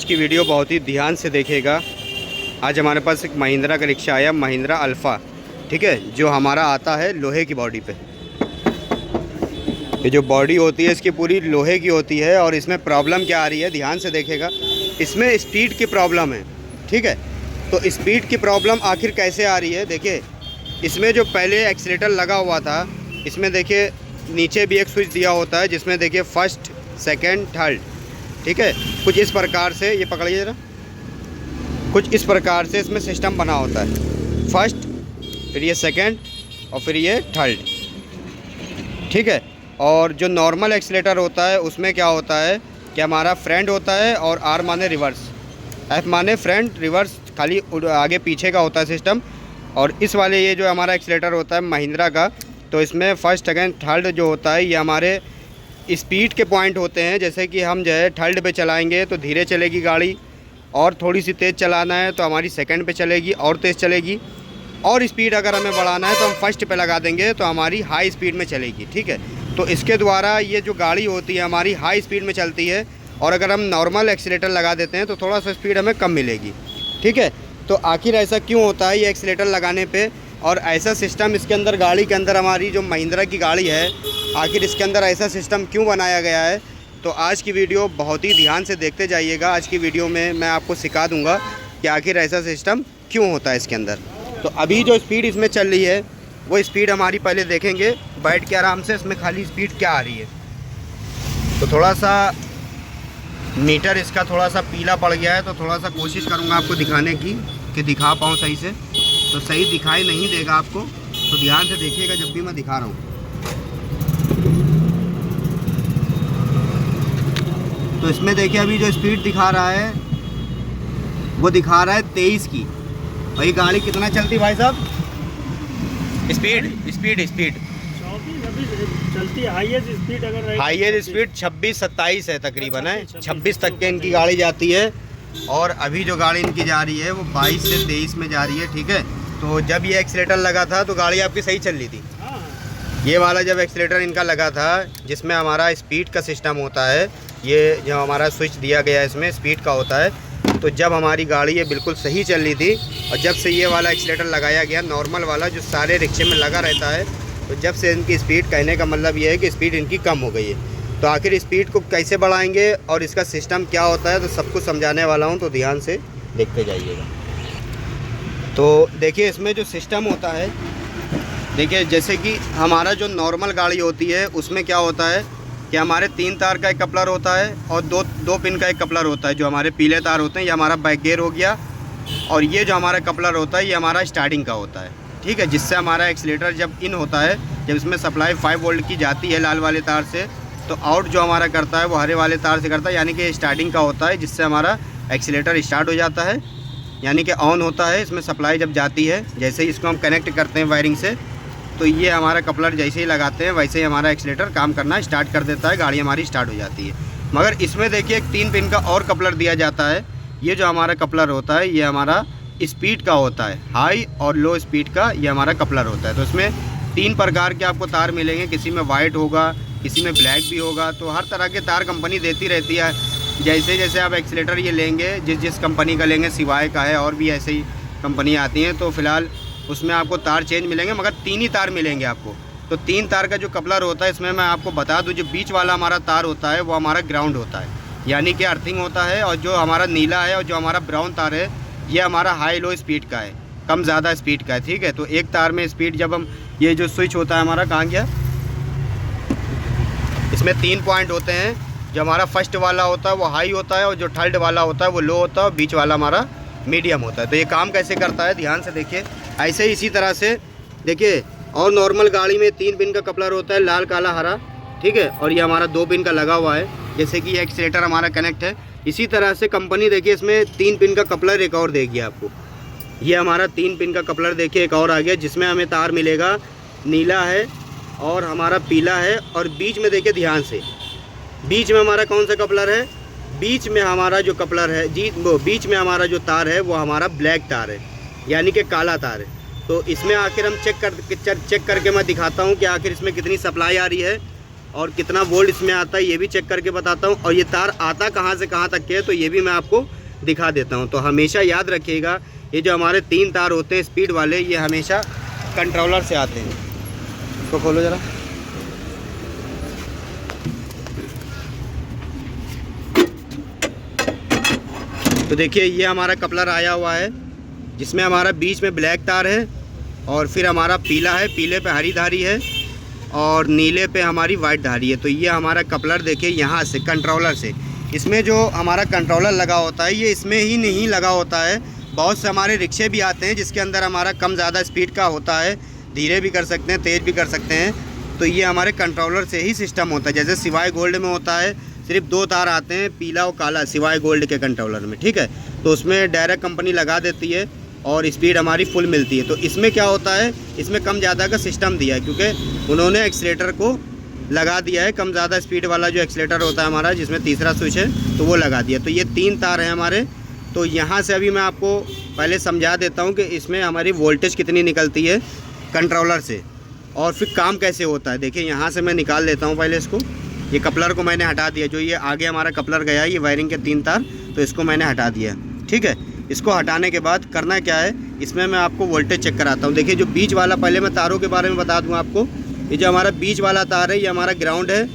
की वीडियो बहुत ही ध्यान से देखिएगा। आज हमारे पास एक महिंद्रा का रिक्शा आया, महिंद्रा अल्फ़ा, ठीक है, जो हमारा आता है लोहे की बॉडी पे। ये जो बॉडी होती है इसकी पूरी लोहे की होती है। और इसमें प्रॉब्लम क्या आ रही है, ध्यान से देखिएगा। इसमें स्पीड की प्रॉब्लम है, ठीक है। तो स्पीड की प्रॉब्लम आखिर कैसे आ रही है, देखिए इसमें जो पहले एक्सीलेटर लगा हुआ था, इसमें देखिए नीचे भी एक स्विच दिया होता है जिसमें देखिए फर्स्ट, सेकंड, थर्ड, ठीक है। कुछ इस प्रकार से, ये पकड़िए ज़रा, कुछ इस प्रकार से इसमें सिस्टम बना होता है। फर्स्ट, फिर ये सेकंड और फिर ये थर्ड, ठीक है। और जो नॉर्मल एक्सीलेटर होता है उसमें क्या होता है कि हमारा फ्रंट होता है और आर माने रिवर्स, एफ माने फ्रंट, रिवर्स खाली आगे पीछे का होता है सिस्टम। और इस वाले ये जो हमारा एक्सीलेटर होता है महिंद्रा का, तो इसमें फर्स्ट, सेकंड, थर्ड जो होता है ये हमारे स्पीड के पॉइंट होते हैं। जैसे कि हम जो है थर्ड पे चलाएंगे तो धीरे चलेगी गाड़ी, और थोड़ी सी तेज़ चलाना है तो हमारी सेकंड पे चलेगी और तेज़ चलेगी, और स्पीड अगर हमें बढ़ाना है तो हम फर्स्ट पे लगा देंगे तो हमारी हाई स्पीड में चलेगी, ठीक है। तो इसके द्वारा ये जो गाड़ी होती है हमारी हाई स्पीड में चलती है, और अगर हम नॉर्मल एक्सीलेटर लगा देते हैं तो थोड़ा सा स्पीड हमें कम मिलेगी, ठीक है। तो आखिर ऐसा क्यों होता है ये एक्सीलेटर लगाने पे, और ऐसा सिस्टम इसके अंदर, गाड़ी के अंदर, हमारी जो महिंद्रा की गाड़ी है, आखिर इसके अंदर ऐसा सिस्टम क्यों बनाया गया है। तो आज की वीडियो बहुत ही ध्यान से देखते जाइएगा। आज की वीडियो में मैं आपको सिखा दूंगा कि आखिर ऐसा सिस्टम क्यों होता है इसके अंदर। तो अभी जो स्पीड इसमें चल रही है वो स्पीड हमारी पहले देखेंगे बैठ के आराम से, इसमें खाली स्पीड क्या आ रही है। तो थोड़ा सा मीटर इसका थोड़ा सा पीला पड़ गया है, तो थोड़ा सा कोशिश करूँगा आपको दिखाने की कि दिखा पाऊँ सही से। तो सही दिखाई नहीं देगा आपको, तो ध्यान से देखिएगा जब भी मैं दिखा रहा हूँ। तो इसमें देखिए अभी जो स्पीड दिखा रहा है वो दिखा रहा है 23 की। और ये गाड़ी कितना चलती भाई साहब, स्पीड स्पीड स्पीड 24 चलती है। हाईएस्ट स्पीड 26-27 है तकरीबन, है 26 तक के इनकी गाड़ी जाती है। और अभी जो गाड़ी इनकी जा रही है वो 22 से 23 में जा रही है, ठीक है। तो जब ये एक्सीलेटर लगा था तो गाड़ी आपकी सही चल रही थी। ये वाला जब एक्सीलेटर इनका लगा था जिसमें हमारा स्पीड का सिस्टम होता है, ये जो हमारा स्विच दिया गया है इसमें स्पीड का होता है, तो जब हमारी गाड़ी ये बिल्कुल सही चल रही थी। और जब से ये वाला एक्सीलेटर लगाया गया, नॉर्मल वाला जो सारे रिक्शे में लगा रहता है, तो जब से इनकी स्पीड, कहने का मतलब ये है कि स्पीड इनकी कम हो गई है। तो आखिर स्पीड को कैसे बढ़ाएंगे और इसका सिस्टम क्या होता है, तो सब कुछ समझाने वाला हूँ, तो ध्यान से देखते जाइएगा। तो देखिए इसमें जो सिस्टम होता है, देखिए जैसे कि हमारा जो नॉर्मल गाड़ी होती है उसमें क्या होता है कि हमारे 3 तार का एक कपलर होता है और दो पिन का एक कपलर होता है। जो हमारे पीले तार होते हैं ये हमारा बैक गियर हो गया, और ये जो हमारा कपलर होता है ये हमारा स्टार्टिंग का होता है, ठीक है। जिससे हमारा एक्सीलेटर जब इन होता है, जब इसमें सप्लाई 5 वोल्ट की जाती है लाल वाले तार से, तो आउट जो हमारा करता है वो हरे वाले तार से करता है, यानी कि स्टार्टिंग का होता है, जिससे हमारा एक्सीलेटर स्टार्ट हो जाता है, यानी कि ऑन होता है। इसमें सप्लाई जब जाती है, जैसे ही इसको हम कनेक्ट करते हैं वायरिंग से, तो ये हमारा कपलर जैसे ही लगाते हैं वैसे ही हमारा एक्सीलेटर काम करना स्टार्ट कर देता है, गाड़ी हमारी स्टार्ट हो जाती है। मगर इसमें देखिए एक 3 पिन का और कपलर दिया जाता है। ये जो हमारा कपलर होता है ये हमारा स्पीड का होता है, हाई और लो स्पीड का ये हमारा कपलर होता है। तो इसमें 3 प्रकार के आपको तार मिलेंगे, किसी में वाइट होगा, किसी में ब्लैक भी होगा। तो हर तरह के तार कंपनी देती रहती है। जैसे जैसे आप एक्सीलेटर ये लेंगे, जिस कंपनी का लेंगे, सिवाय का है और भी ऐसे ही कंपनी आती हैं, तो फिलहाल उसमें आपको तार चेंज मिलेंगे, मगर 3 ही तार मिलेंगे आपको। तो 3 तार का जो कपलर होता है, इसमें मैं आपको बता दूं, जो बीच वाला हमारा तार होता है वो हमारा ग्राउंड होता है, यानी कि अर्थिंग होता है। और जो हमारा नीला है और जो हमारा ब्राउन तार है ये हमारा हाई लो स्पीड का है, कम ज़्यादा स्पीड का है, ठीक है। तो एक तार में स्पीड जब हम, ये जो स्विच होता है हमारा, कहाँ गया, इसमें 3 पॉइंट होते हैं। जो हमारा फर्स्ट वाला होता है वो हाई होता है, और जो थर्ड वाला होता है वो लो होता है, और बीच वाला हमारा मीडियम होता है। तो ये काम कैसे करता है ध्यान से देखिए। ऐसे ही इसी तरह से देखिए, और नॉर्मल गाड़ी में 3 पिन का कपलर होता है, लाल, काला, हरा, ठीक है। और ये हमारा 2 पिन का लगा हुआ है, जैसे कि ये एक्सीलेटर हमारा कनेक्ट है। इसी तरह से कंपनी देखिए इसमें 3 पिन का कपलर एक और देगी आपको। ये हमारा 3 पिन का कपलर देखिए एक और आ गया, जिसमें हमें तार मिलेगा, नीला है और हमारा पीला है। और बीच में देखिए ध्यान से, बीच में हमारा कौन सा कपलर है, बीच में हमारा जो कपलर है वो बीच में हमारा जो तार है वो हमारा ब्लैक तार है, यानी कि काला तार है। तो इसमें आखिर हम चेक करके मैं दिखाता हूँ कि आखिर इसमें कितनी सप्लाई आ रही है और कितना वोल्ट इसमें आता है ये भी चेक करके बताता हूँ, और ये तार आता कहाँ से कहाँ तक के है तो ये भी मैं आपको दिखा देता हूँ। तो हमेशा याद रखिएगा ये जो हमारे 3 तार होते हैं स्पीड वाले, ये हमेशा कंट्रोलर से आते हैं। इसको खोलो ज़रा। तो देखिए ये हमारा कपलर आया हुआ है जिसमें हमारा बीच में ब्लैक तार है और फिर हमारा पीला है, पीले पे हरी धारी है और नीले पे हमारी वाइट धारी है। तो ये हमारा कपलर देखिए यहाँ से कंट्रोलर से, इसमें जो हमारा कंट्रोलर लगा होता है ये इसमें ही नहीं लगा होता है। बहुत से हमारे रिक्शे भी आते हैं जिसके अंदर हमारा कम ज़्यादा स्पीड का होता है, धीरे भी कर सकते हैं, तेज़ भी कर सकते हैं। तो ये हमारे कंट्रोलर से ही सिस्टम होता है। जैसे सिवाय गोल्ड में होता है सिर्फ 2 तार आते हैं, पीला और काला, सिवाय गोल्ड के कंट्रोलर में, ठीक है। तो उसमें डायरेक्ट कंपनी लगा देती है और स्पीड हमारी फुल मिलती है। तो इसमें क्या होता है, इसमें कम ज़्यादा का सिस्टम दिया है क्योंकि उन्होंने एक्सीलेटर को लगा दिया है, कम ज़्यादा स्पीड वाला जो एक्सीलेटर होता है हमारा जिसमें तीसरा स्विच है तो वो लगा दिया। तो ये 3 तार हैं हमारे। तो यहाँ से अभी मैं आपको पहले समझा देता हूँ कि इसमें हमारी वोल्टेज कितनी निकलती है कंट्रोलर से और फिर काम कैसे होता है। देखिए यहाँ से मैं निकाल लेता हूँ पहले इसको। ये कपलर को मैंने हटा दिया, जो ये आगे हमारा कपलर गया है, ये वायरिंग के 3 तार, तो इसको मैंने हटा दिया, ठीक है। इसको हटाने के बाद करना क्या है, इसमें मैं आपको वोल्टेज चेक कराता हूँ। देखिए जो बीच वाला, पहले मैं तारों के बारे में बता दूँ आपको। ये जो हमारा बीच वाला तार है ये हमारा ग्राउंड है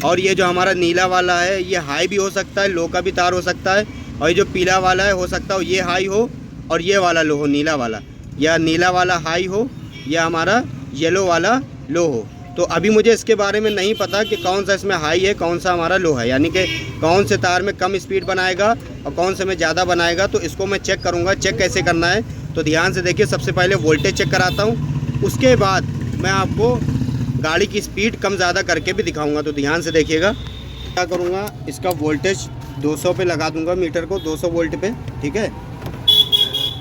और ये जो हमारा नीला वाला है ये हाई भी हो सकता है, लो का भी तार हो सकता है। और ये जो पीला वाला है हो सकता हो ये हाई हो और ये वाला लो हो, नीला वाला, या नीला वाला हाई हो या हमारा येलो वाला लो हो। तो अभी मुझे इसके बारे में नहीं पता कि कौन सा इसमें हाई है, कौन सा हमारा लो है, यानी कि कौन से तार में कम स्पीड बनाएगा और कौन से में ज़्यादा बनाएगा। तो इसको मैं चेक करूँगा। चेक कैसे करना है तो ध्यान से देखिए। सबसे पहले वोल्टेज चेक कराता हूँ, उसके बाद मैं आपको गाड़ी की स्पीड कम ज़्यादा करके भी दिखाऊँगा। तो ध्यान से देखिएगा। क्या करूँगा, इसका वोल्टेज 200 पे लगा दूँगा, मीटर को 200 वोल्ट पे, ठीक है।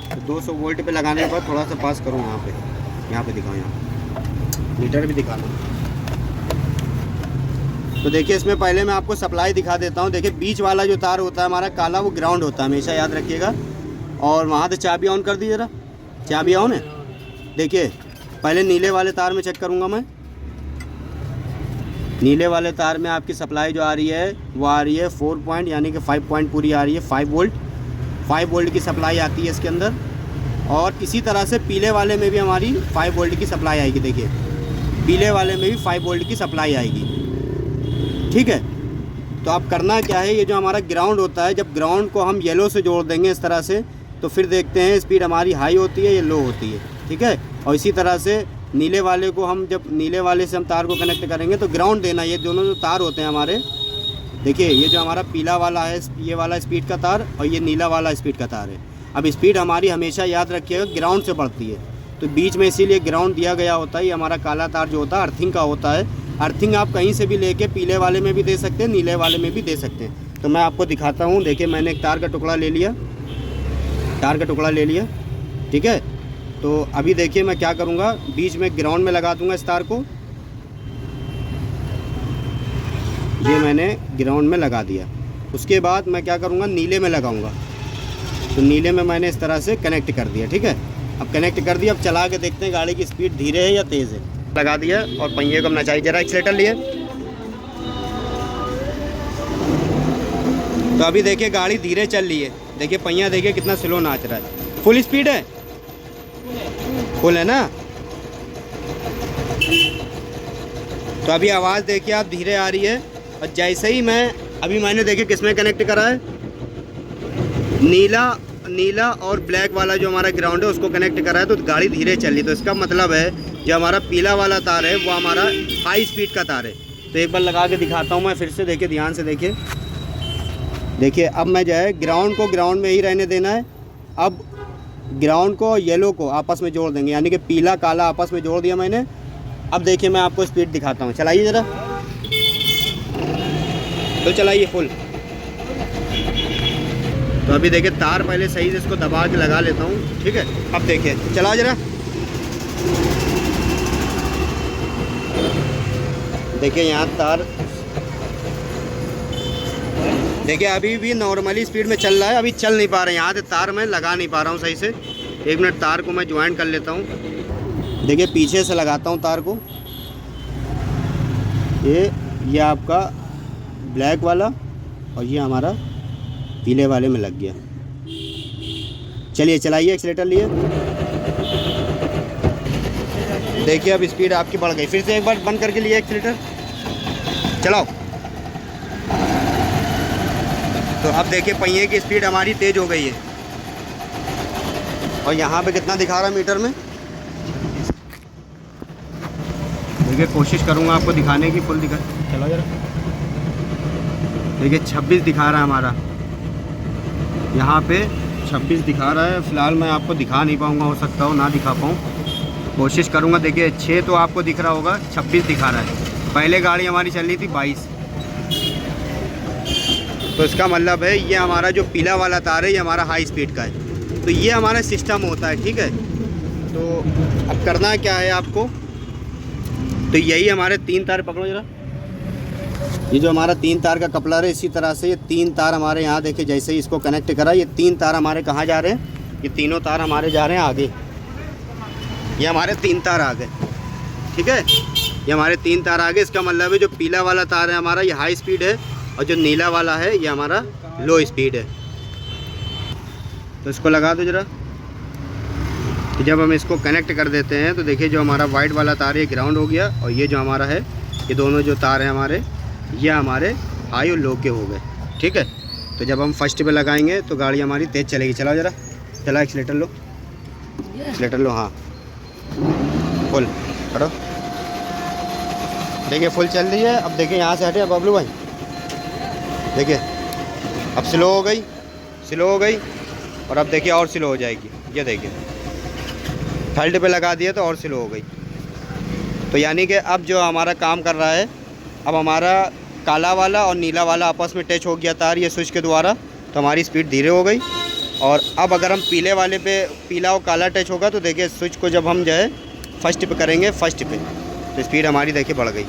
तो 200 वोल्ट पे लगाने के बाद थोड़ा सा पास करूँ यहाँ पे दिखाऊँ, यहाँ मीटर भी दिखा लूँ। तो देखिए इसमें पहले मैं आपको सप्लाई दिखा देता हूँ। देखिए बीच वाला जो तार होता है हमारा काला, वो ग्राउंड होता है, हमेशा याद रखिएगा। और वहाँ से चाबी ऑन कर दीजिए ज़रा, चाबी ऑन है। देखिए पहले नीले वाले तार में चेक करूँगा मैं। नीले वाले तार में आपकी सप्लाई जो आ रही है वो आ रही है 4 पॉइंट, यानी कि 5 पॉइंट पूरी आ रही है, 5 वोल्ट। 5 वोल्ट की सप्लाई आती है इसके अंदर। और इसी तरह से पीले वाले में भी हमारी 5 वोल्ट की सप्लाई आएगी। देखिए पीले वाले में भी 5 वोल्ट की सप्लाई आएगी, ठीक है। तो अब करना क्या है, ये जो हमारा ग्राउंड होता है, जब ग्राउंड को हम येलो से जोड़ देंगे इस तरह से, तो फिर देखते हैं स्पीड हमारी हाई होती है या लो होती है, ठीक है। और इसी तरह से नीले वाले को हम, जब नीले वाले से हम तार को कनेक्ट करेंगे तो ग्राउंड देना। ये दोनों जो तार होते हैं हमारे, देखिए ये जो हमारा पीला वाला है ये वाला स्पीड का तार और ये नीला वाला स्पीड का तार है। अब स्पीड हमारी हमेशा याद रखिएगा ग्राउंड से बढ़ती है, तो बीच में इसीलिए ग्राउंड दिया गया होता है। ये हमारा काला तार जो होता है अर्थिंग का होता है। अर्थिंग आप कहीं से भी लेके पीले वाले में भी दे सकते हैं, नीले वाले में भी दे सकते हैं। तो मैं आपको दिखाता हूँ। देखिए मैंने एक तार का टुकड़ा ले लिया, ठीक है। तो अभी देखिए मैं क्या करूँगा, बीच में ग्राउंड में लगा दूँगा इस तार को। ये मैंने ग्राउंड में लगा दिया। उसके बाद मैं क्या करूँगा, नीले में लगाऊँगा। तो नीले में मैंने इस तरह से कनेक्ट कर दिया, ठीक है। अब कनेक्ट कर दिया, अब चला के देखते हैं गाड़ी की स्पीड धीरे है या तेज़ है। लगा दिया और पहिए को नचाई, जरा एक्सीलेटर लिए। तो अभी देखिए गाड़ी धीरे चल रही है। देखिए पहिया देखिए कितना स्लो नाच रहा है। फुल स्पीड है, फुल है ना। तो अभी आवाज़ देखिए आप धीरे आ रही है। और जैसे ही मैंने देखिए किसमें कनेक्ट करा है, नीला और ब्लैक वाला जो हमारा ग्राउंड है उसको कनेक्ट करा है, तो गाड़ी धीरे चल रही। तो इसका मतलब है जो हमारा पीला वाला तार है वो हमारा हाई स्पीड का तार है। तो एक बार लगा के दिखाता हूँ मैं फिर से। देखिए ध्यान से देखिए अब मैं जो है ग्राउंड को ग्राउंड में ही रहने देना है। अब ग्राउंड को येलो को आपस में जोड़ देंगे, यानी कि पीला काला आपस में जोड़ दिया मैंने। अब देखिए मैं आपको स्पीड दिखाता हूँ, चलाइए ज़रा। तो चलाइए फुल। तो अभी देखिए तार पहले सही से इसको दबा के लगा लेता हूँ, ठीक है। अब देखिए चला ज़रा, देखिए यहाँ तार देखिए अभी भी नॉर्मली स्पीड में चल रहा है। अभी चल नहीं पा रहा है, यहाँ से तार मैं लगा नहीं पा रहा हूँ सही से। 1 मिनट तार को मैं ज्वाइन कर लेता हूँ। देखिए पीछे से लगाता हूँ तार को, ये ये आपका ब्लैक वाला और ये हमारा पीले वाले में लग गया। चलिए चलाइए एक्सीलेटर लिए। देखिए अब स्पीड आपकी बढ़ गई। फिर से एक बार बंद करके लिए एक्सीलेटर, चलाओ। तो अब देखिए पहिए की स्पीड हमारी तेज़ हो गई है। और यहाँ पे कितना दिखा रहा है मीटर में, देखिए कोशिश करूँगा आपको दिखाने की, फुल दिखा, चलो जरा। देखिए 26 दिखा रहा है हमारा, यहाँ पे 26 दिखा रहा है। फ़िलहाल मैं आपको दिखा नहीं पाऊँगा, हो सकता हो ना दिखा पाऊँ, कोशिश करूँगा। देखिए 6 तो आपको दिख रहा होगा, 26 दिखा रहा है। पहले गाड़ी हमारी चल रही थी 22। तो इसका मतलब है ये हमारा जो पीला वाला तार है ये हमारा हाई स्पीड का है। तो ये हमारा सिस्टम होता है, ठीक है। तो अब करना क्या है आपको, तो यही हमारे 3 तार, पकड़ो जरा, ये जो हमारा 3 तार का कपलर है, इसी तरह से ये 3 तार हमारे यहाँ देखिए, जैसे ही इसको कनेक्ट करा, ये 3 तार हमारे कहाँ जा रहे हैं, ये तीनों तार हमारे जा रहे हैं आगे। ये हमारे 3 तार आ गए, ठीक है। ये हमारे 3 तार आ गए। इसका मतलब है जो पीला वाला तार है हमारा ये हाई स्पीड है, और जो नीला वाला है ये हमारा लो स्पीड है। तो इसको लगा दो जरा। तो जब हम इसको कनेक्ट कर देते हैं तो देखिए जो हमारा वाइट वाला तार है ग्राउंड हो गया, और ये जो हमारा है, ये दोनों जो तार हैं हमारे, ये हमारे हाई और लो के हो गए, ठीक है। तो जब हम फर्स्ट पे लगाएंगे तो गाड़ी हमारी तेज़ चलेगी। चलाओ जरा, चला एक्सीलेटर लो, एक्सीलेटर लो, हाँ फुल करो। देखिए फुल चल रही है। अब देखिए यहाँ से हटे बबलू भाई, देखिए अब स्लो हो गई, स्लो हो गई, और अब देखिए और स्लो हो जाएगी। ये देखिए थर्ड पे लगा दिया तो और स्लो हो गई। तो यानी कि अब जो हमारा काम कर रहा है, अब हमारा काला वाला और नीला वाला आपस में टच हो गया तार ये स्विच के द्वारा, तो हमारी स्पीड धीरे हो गई। और अब अगर हम पीले वाले पे, पीला और काला टच होगा, तो देखिए स्विच को जब हम जो है फर्स्ट पे करेंगे, फर्स्ट पे, तो स्पीड हमारी देखिए बढ़ गई।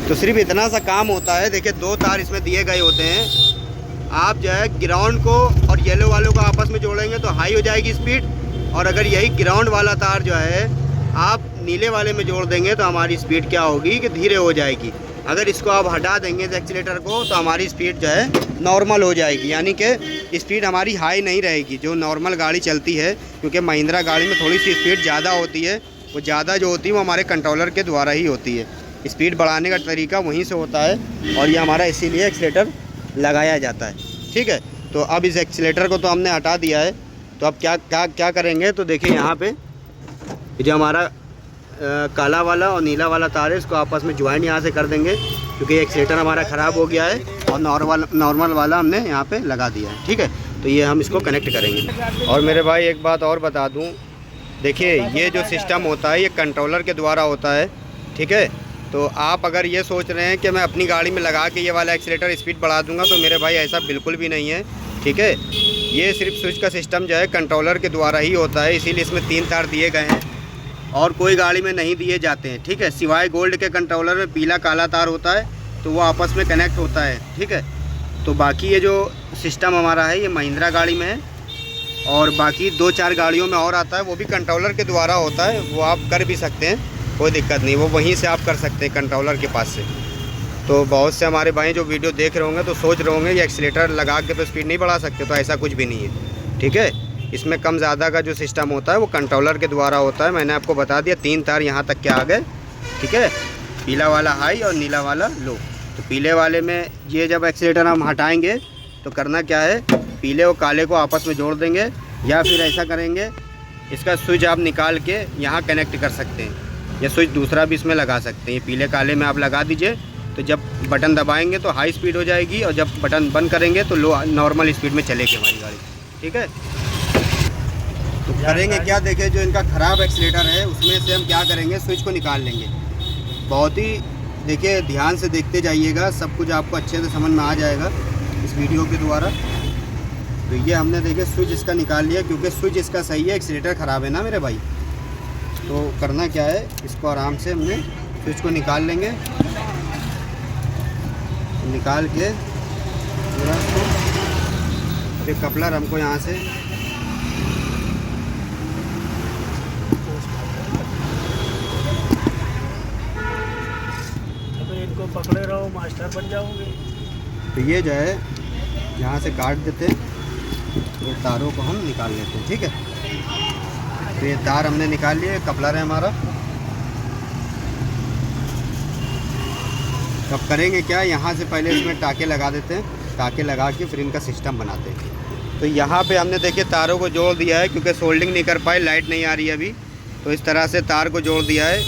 तो सिर्फ इतना सा काम होता है। देखिए 2 तार इसमें दिए गए होते हैं। आप जो है ग्राउंड को और येलो वालों को आपस में जोड़ेंगे तो हाई हो जाएगी स्पीड, और अगर यही ग्राउंड वाला तार जो है आप नीले वाले में जोड़ देंगे तो हमारी स्पीड क्या होगी कि धीरे हो जाएगी। अगर इसको आप हटा देंगे एक्सीलेटर को तो हमारी स्पीड जो है नॉर्मल हो जाएगी, यानी कि स्पीड हमारी हाई नहीं रहेगी जो नॉर्मल गाड़ी चलती है। क्योंकि महिंद्रा गाड़ी में थोड़ी सी स्पीड ज़्यादा होती है, वो ज़्यादा जो होती है वो हमारे कंट्रोलर के द्वारा ही होती है। स्पीड बढ़ाने का तरीका वहीं से होता है, और ये हमारा इसीलिए एक्सीलेटर लगाया जाता है, ठीक है। तो अब इस एक्सीलेटर को तो हमने हटा दिया है, तो अब क्या करेंगे, तो देखिए यहाँ पे जो हमारा काला वाला और नीला वाला तार है इसको आपस में ज्वाइन यहाँ से कर देंगे, क्योंकि एक्सीलेटर हमारा ख़राब हो गया है और नॉर्मल वाला हमने यहाँ पे लगा दिया है, ठीक है। तो ये हम इसको कनेक्ट करेंगे। और मेरे भाई एक बात और बता दूँ, देखिए ये जो सिस्टम होता है ये कंट्रोलर के द्वारा होता है, ठीक है। तो आप अगर ये सोच रहे हैं कि मैं अपनी गाड़ी में लगा के ये वाला एक्सीलेटर स्पीड बढ़ा दूंगा, तो मेरे भाई ऐसा बिल्कुल भी नहीं है, ठीक है। ये सिर्फ स्विच का सिस्टम जो है कंट्रोलर के द्वारा ही होता है, इसीलिए इसमें 3 तार दिए गए हैं और कोई गाड़ी में नहीं दिए जाते हैं, ठीक है। सिवाय गोल्ड के कंट्रोलर में पीला काला तार होता है, तो वो आपस में कनेक्ट होता है, ठीक है। तो बाकी ये जो सिस्टम हमारा है ये महिंद्रा गाड़ी में है, और बाकी 2-4 गाड़ियों में और आता है, वो भी कंट्रोलर के द्वारा होता है। वो आप कर भी सकते हैं, कोई दिक्कत नहीं, वो वहीं से आप कर सकते हैं कंट्रोलर के पास से। तो बहुत से हमारे भाई जो वीडियो देख रहे होंगे तो सोच रहे होंगे ये एक्सीलेटर लगा के तो स्पीड नहीं बढ़ा सकते, तो ऐसा कुछ भी नहीं है, ठीक है। इसमें कम ज़्यादा का जो सिस्टम होता है वो कंट्रोलर के द्वारा होता है। मैंने आपको बता दिया 3 तार यहाँ तक के आ गए, ठीक है। पीला वाला हाई और नीला वाला लो। तो पीले वाले में ये जब एक्सीलेटर हम हटाएँगे तो करना क्या है, पीले और काले को आपस में जोड़ देंगे, या फिर ऐसा करेंगे इसका स्विच आप निकाल के यहाँ कनेक्ट कर सकते हैं, या स्विच दूसरा भी इसमें लगा सकते हैं। पीले काले में आप लगा दीजिए, तो जब बटन दबाएंगे तो हाई स्पीड हो जाएगी, और जब बटन बंद करेंगे तो लो नॉर्मल स्पीड में चलेगी हमारी गाड़ी, ठीक है। तो करेंगे क्या, देखिए जो इनका ख़राब एक्सीलेटर है उसमें से हम क्या करेंगे, स्विच को निकाल लेंगे। बहुत ही देखिए ध्यान से देखते जाइएगा, सब कुछ आपको अच्छे से समझ में आ जाएगा इस वीडियो के द्वारा। तो ये हमने देखिए स्विच इसका निकाल लिया, क्योंकि स्विच इसका सही है, एक्सीलेटर ख़राब है ना मेरे भाई। तो करना क्या है, इसको आराम से हमने स्विच को निकाल लेंगे, निकाल के पूरा फिर कपलर हमको यहाँ से जाओ, मास्टर बन जाओगे। तो ये जो है यहाँ से काट देते हैं, ये तारों को हम निकाल लेते हैं, ठीक है। तो ये तार हमने निकाल लिए, कपलर है हमारा। अब करेंगे क्या, यहाँ से पहले इसमें टाके लगा देते हैं, टाके लगा के फिर इनका सिस्टम बनाते हैं। तो यहाँ पे हमने देखिए तारों को जोड़ दिया है, क्योंकि सोल्डिंग नहीं कर पाए, लाइट नहीं आ रही है अभी, तो इस तरह से तार को जोड़ दिया है।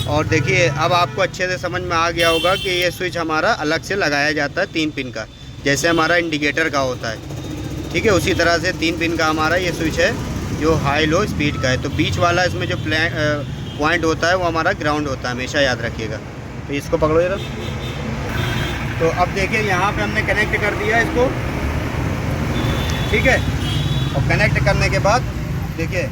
और देखिए अब आपको अच्छे से समझ में आ गया होगा कि ये स्विच हमारा अलग से लगाया जाता है 3 पिन का, जैसे हमारा इंडिकेटर का होता है, ठीक है। उसी तरह से 3 पिन का हमारा ये स्विच है जो हाई लो स्पीड का है। तो बीच वाला इसमें जो पॉइंट होता है वो हमारा ग्राउंड होता है, हमेशा याद रखिएगा। तो इसको पकड़ो जरा। तो अब देखिए यहाँ पे हमने कनेक्ट कर दिया इसको, ठीक है। और कनेक्ट करने के बाद देखिए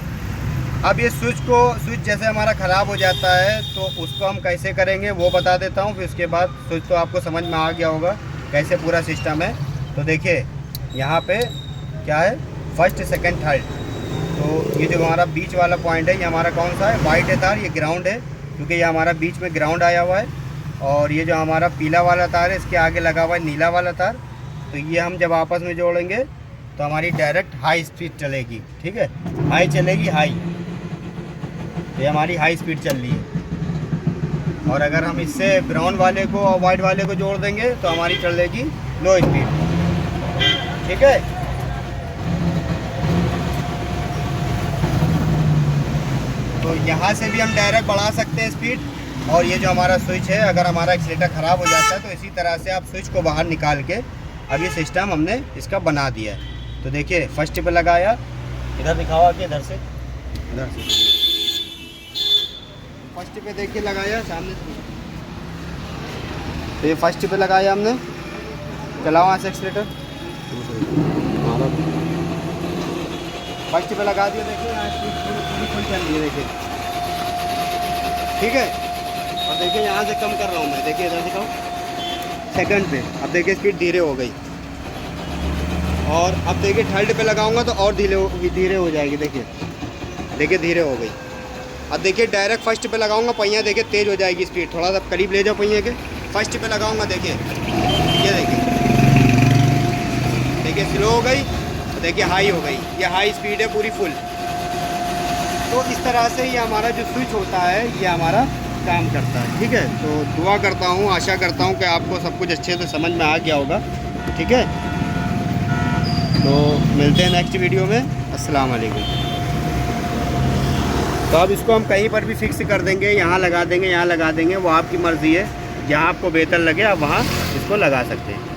अब ये स्विच जैसे हमारा ख़राब हो जाता है तो उसको हम कैसे करेंगे वो बता देता हूँ। फिर उसके बाद स्विच तो आपको समझ में आ गया होगा कैसे पूरा सिस्टम है। तो देखिए यहाँ पे क्या है, फर्स्ट सेकंड थर्ड। तो ये जो हमारा बीच वाला पॉइंट है ये हमारा कौन सा है, वाइट है तार, ये ग्राउंड है, क्योंकि ये हमारा बीच में ग्राउंड आया हुआ है। और ये जो हमारा पीला वाला तार है इसके आगे लगा हुआ है नीला वाला तार। तो ये हम जब आपस में जोड़ेंगे तो हमारी डायरेक्ट हाई स्पीड चलेगी, ठीक है, हाई चलेगी, हाई। ये हमारी हाई स्पीड चल रही है। और अगर हम इससे ब्राउन वाले को और वाइट वाले को जोड़ देंगे तो हमारी चलेगी लो स्पीड, ठीक है। तो यहाँ से भी हम डायरेक्ट बढ़ा सकते हैं स्पीड। और ये जो हमारा स्विच है, अगर हमारा एक्सीलेटर ख़राब हो जाता है तो इसी तरह से आप स्विच को बाहर निकाल के अब ये सिस्टम हमने इसका बना दिया है। तो देखिए फर्स्ट पे लगाया, इधर दिखाओ कि इधर से फर्स्ट पे देखिए लगाया सामने। तो ये फर्स्ट पे लगाया हमने, चलाओ वहाँ से एक्सीलेटर, फर्स्ट पे लगा दिया। देखिए यहाँ पूरी फुल चल रही है, देखिए, ठीक है। और देखिए यहाँ से कम कर रहा हूँ मैं, देखिए इधर दिखाओ सेकंड पे। अब देखिए स्पीड धीरे हो गई। और अब देखिए थर्ड पे लगाऊंगा तो और धीरे हो जाएगी, देखिए धीरे हो गई। अब देखिए डायरेक्ट फर्स्ट पे लगाऊंगा, पहिया देखिए तेज़ हो जाएगी स्पीड। थोड़ा सा करीब ले जाओ पहिए के, फर्स्ट पे लगाऊंगा, देखिए ये देखिए स्लो हो गई, देखिए हाई हो गई, ये हाई स्पीड है पूरी फुल। तो इस तरह से ये हमारा जो स्विच होता है ये हमारा काम करता है, ठीक है। तो दुआ करता हूँ, आशा करता हूँ कि आपको सब कुछ अच्छे से समझ में आ गया होगा, ठीक है। तो मिलते हैं नेक्स्ट वीडियो में। अस्सलाम वालेकुम। तो अब इसको हम कहीं पर भी फिक्स कर देंगे, यहाँ लगा देंगे, यहाँ लगा देंगे, वो आपकी मर्ज़ी है। जहाँ आपको बेहतर लगे आप वहाँ इसको लगा सकते हैं।